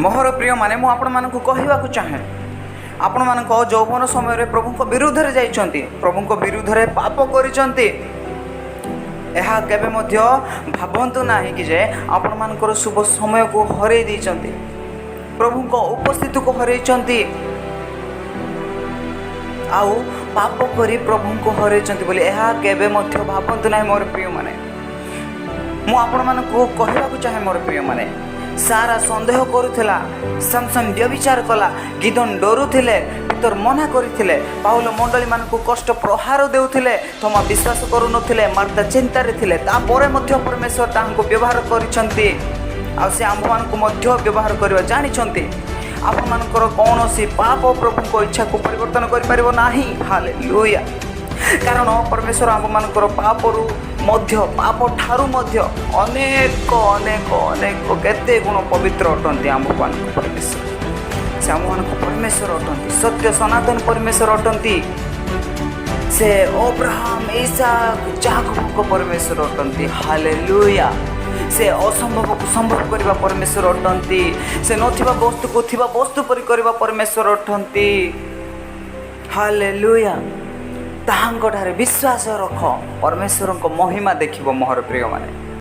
मोहर प्रिय माने मु आपण मानकु कहवाकू चाहे आपण मानक यौवन समय प्रभु विरुद्ध रे जाइछंती प्रभु विरुद्ध रे पाप करिसंती एहा केबे मध्य भाबंतु नाही कि जे आपण मानकर शुभ समय को हरै दैछंती प्रभु को उपस्थिति को हरैछंती आउ पाप करी प्रभु को हरैछंती बोली एहा केबे मध्य भाबंतु नाही मोर प्रिय माने मु आपण मानकु कहवाकू चाहे मोर प्रिय माने सारा संदेह करुला समसन व्यभिचार कला गिदन डरुथिले पितर मना करथिले पाउल मंडली मानकु कष्ट प्रहार देउथिले थमा विश्वास करू नथिले मार्ता चिंता रे थिले ता परे मध्य परमेश्वर तांको व्यवहार करिसंती आ से आम मानकु मध्य व्यवहार करबा जानिसंती आपण मानकर कोनोसी पाप प्रभु को इच्छा को परिवर्तन करि परिबो नाही हालेलुया कारण परमेश्वर आम मानकर पापरु मध्य पाप ठारू मध्य अनेक अनेक अनेक केते गुण पवित्र अटंती आम मानक परमेश्वर से आम मानक परमेश्वर अटंती सत्य सनातन परमेश्वर अटंती से अब्राहम इसहाक याकूब को परमेश्वर अटंती हालेलुया से असंभव को संभव करबा परमेश्वर अटंती से नथिबा वस्तु को थिबा वस्तु परि करबा परमेश्वर अटंती हालेलुया ताहांगठारे विश्वास रख परमेश्वर को महिमा देखिबो मोहर प्रिय माने